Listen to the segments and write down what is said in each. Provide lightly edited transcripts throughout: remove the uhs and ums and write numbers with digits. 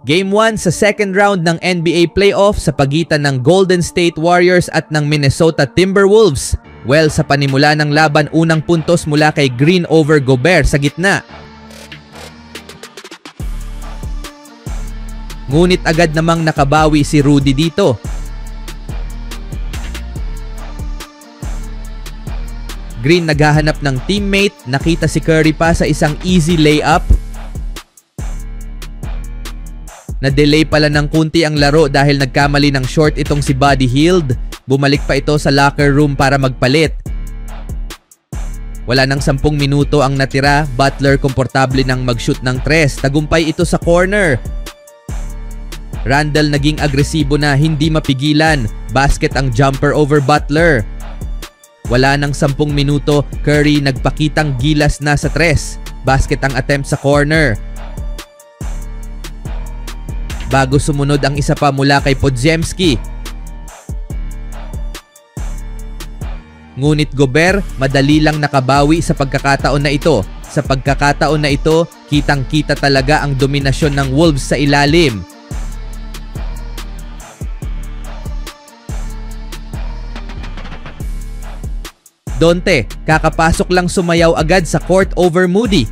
Game 1 sa second round ng NBA playoff sa pagitan ng Golden State Warriors at ng Minnesota Timberwolves. Well, sa panimula ng laban, unang puntos mula kay Green over Gobert sa gitna. Ngunit agad namang nakabawi si Rudy dito. Green naghahanap ng teammate, nakita si Curry pa sa isang easy layup. Na-delay pala ng kunti ang laro dahil nagkamali ng short itong si Buddy Hield. Bumalik pa ito sa locker room para magpalit. Wala nang 10 minuto ang natira, Butler komportable nang mag-shoot ng 3. Tagumpay ito sa corner. Randle naging agresibo na, hindi mapigilan. Basket ang jumper over Butler. Wala nang 10 minuto, Curry nagpakitang gilas na sa 3. Basket ang attempt sa corner. Bago sumunod ang isa pa mula kay Podziemski. Ngunit Gobert madali lang nakabawi sa pagkakataon na ito. Sa pagkakataon na ito, kitang-kita talaga ang dominasyon ng Wolves sa ilalim. Donte, kakapasok lang sumayaw agad sa court over Moody.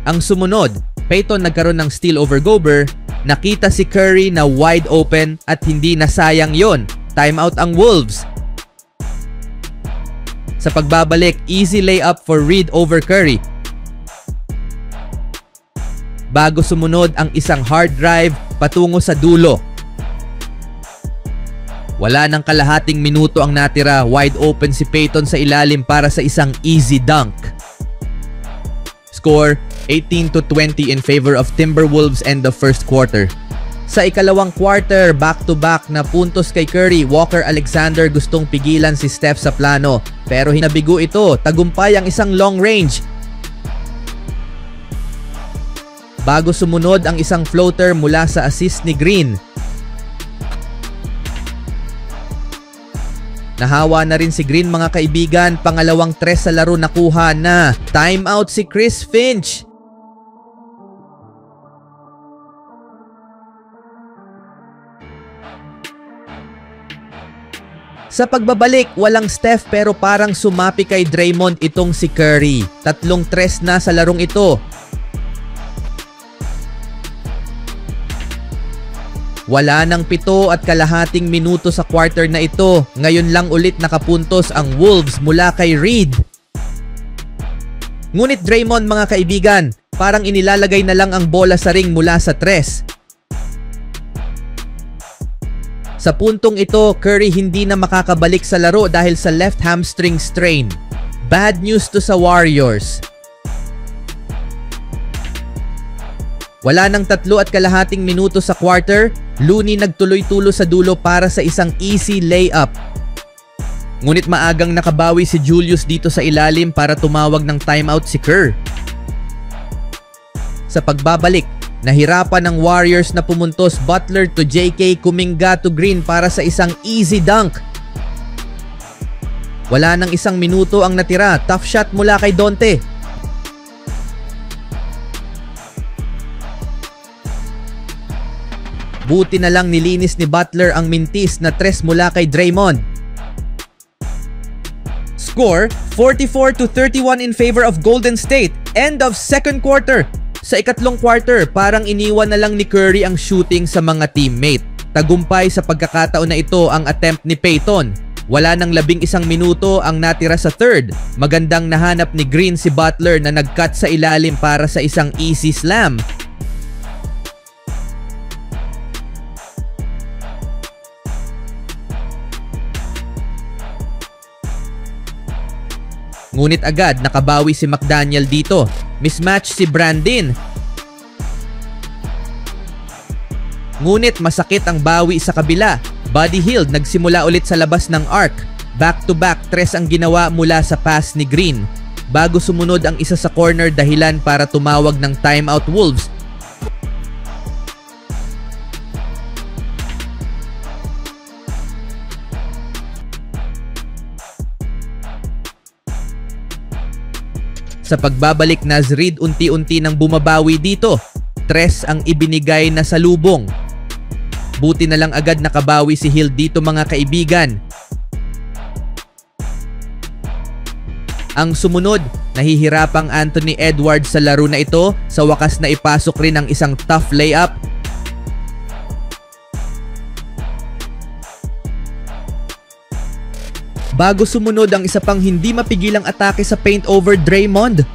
Ang sumunod, Payton nagkaroon ng steal over Gobert. Nakita si Curry na wide open at hindi nasayang yon. Timeout ang Wolves. Sa pagbabalik, easy layup for Reed over Curry. Bago sumunod ang isang hard drive patungo sa dulo. Wala nang kalahating minuto ang natira, wide open si Payton sa ilalim para sa isang easy dunk. Score 18-20 in favor of Timberwolves end of first quarter. Sa ikalawang quarter, back-to-back na puntos kay Curry. Walker Alexander gustong pigilan si Steph sa plano, pero hinabigo ito. Tagumpay ang isang long range. Bago sumunod ang isang floater mula sa assist ni Green. Nahawa na rin si Green mga kaibigan. Pangalawang 3 sa laro nakuha na. Timeout si Chris Finch. Sa pagbabalik, walang Steph pero parang sumapi kay Draymond itong si Curry. 3 3 na sa larong ito. Wala nang 7.5 minuto sa quarter na ito. Ngayon lang ulit nakapuntos ang Wolves mula kay Reed. Ngunit Draymond mga kaibigan, parang inilalagay na lang ang bola sa ring mula sa 3. Sa puntong ito, Curry hindi na makakabalik sa laro dahil sa left hamstring strain. Bad news to sa Warriors. Wala nang 3.5 minuto sa quarter, Looney nagtuloy-tulo sa dulo para sa isang easy layup. Ngunit maagang nakabawi si Julius dito sa ilalim para tumawag ng timeout si Kerr. Sa pagbabalik, nahirapan ng Warriors na pumuntos. Butler to JK, Kuminga to Green para sa isang easy dunk. Wala nang 1 minuto ang natira. Tough shot mula kay Donte. Buti na lang nilinis ni Butler ang mintis na 3 mula kay Draymond. Score 44-31 in favor of Golden State. End of second quarter. Sa ikatlong quarter, parang iniwan na lang ni Curry ang shooting sa mga teammate. Tagumpay sa pagkakataon na ito ang attempt ni Payton. Wala nang 11 minuto ang natira sa third. Magandang nahanap ni Green si Butler na nag-cut sa ilalim para sa isang easy slam. Ngunit agad nakabawi si McDaniel dito. Mismatch si Brandin. Ngunit masakit ang bawi sa kabila. Buddy Hield nagsimula ulit sa labas ng arc. Back-to-back 3 ang ginawa mula sa pass ni Green. Bago sumunod ang isa sa corner dahilan para tumawag ng timeout Wolves. Sa Sa pagbabalik, Nazrid unti-unti nang bumabawi dito. 3 ang ibinigay na salubong. Buti na lang agad nakabawi si Hild dito mga kaibigan. Ang sumunod, nahihirapang Anthony Edwards sa laro na ito. Sa wakas na ipasok rin ang isang tough layup. Bago sumunod ang isa pang hindi mapigilang atake sa paint over Draymond.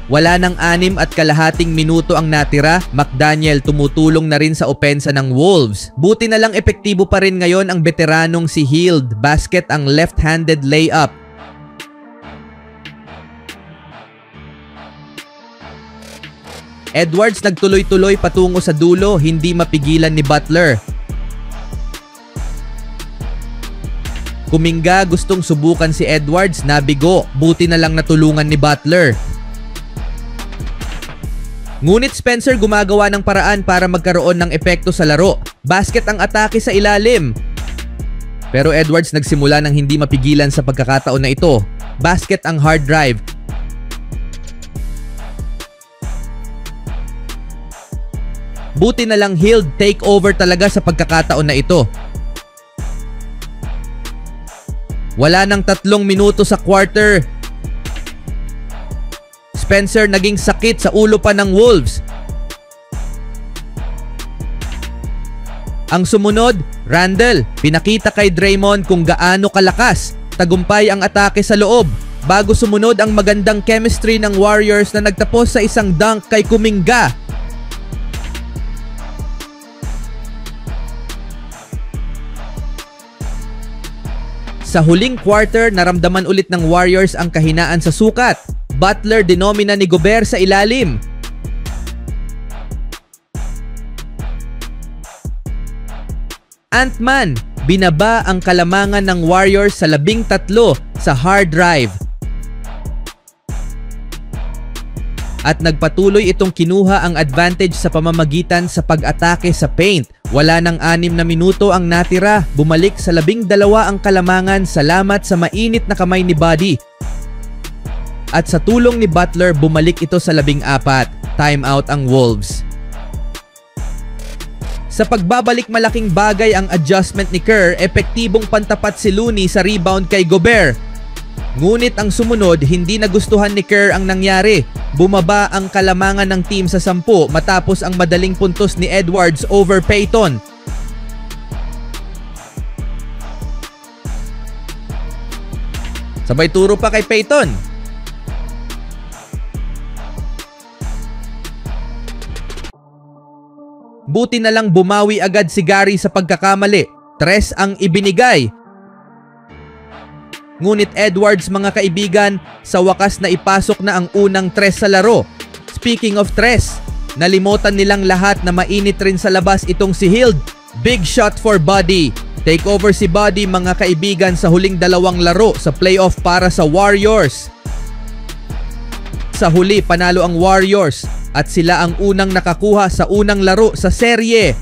Wala nang 6.5 minuto ang natira. McDaniel tumutulong na rin sa opensa ng Wolves. Buti na lang epektibo pa rin ngayon ang veteranong si Hield. Basket ang left-handed layup. Edwards nagtuloy-tuloy patungo sa dulo, hindi mapigilan ni Butler. Kuminga, gustong subukan si Edwards, nabigo. Buti na lang natulungan ni Butler. Ngunit Spencer gumagawa ng paraan para magkaroon ng epekto sa laro. Basket ang atake sa ilalim. Pero Edwards nagsimula ng hindi mapigilan sa pagkakataon na ito. Basket ang hard drive. Buti na lang Hield take over talaga sa pagkakataon na ito. Wala nang 3 minuto sa quarter. Spencer naging sakit sa ulo pa ng Wolves. Ang sumunod, Randle, pinakita kay Draymond kung gaano kalakas. Tagumpay ang atake sa loob. Bago sumunod ang magandang chemistry ng Warriors na nagtapos sa isang dunk kay Kuminga. Sa huling quarter, naramdaman ulit ng Warriors ang kahinaan sa sukat. Butler dinomina ni Gobert sa ilalim. Ant-Man, binaba ang kalamangan ng Warriors sa 13 sa hard drive. At nagpatuloy itong kinuha ang advantage sa pamamagitan sa pag-atake sa paint. Wala nang 6 na minuto ang natira. Bumalik sa 12 ang kalamangan salamat sa mainit na kamay ni Buddy. At sa tulong ni Butler, bumalik ito sa 14. Timeout ang Wolves. Sa pagbabalik, malaking bagay ang adjustment ni Kerr. Epektibong pantapat si Looney sa rebound kay Gobert. Ngunit ang sumunod, hindi nagustuhan ni Kerr ang nangyari. Bumaba ang kalamangan ng team sa 10 matapos ang madaling puntos ni Edwards over Payton. Sabay turo pa kay Payton. Buti na lang bumawi agad si Gary sa pagkakamali. 3 ang ibinigay. Ngunit Edwards mga kaibigan, sa wakas na ipasok na ang unang 3 sa laro. Speaking of 3, nalimutan nilang lahat na mainit rin sa labas itong si Hield. Big shot for Buddy. Take over si Buddy mga kaibigan sa huling 2 laro sa playoff para sa Warriors. Sa huli, panalo ang Warriors at sila ang unang nakakuha sa unang laro sa serye.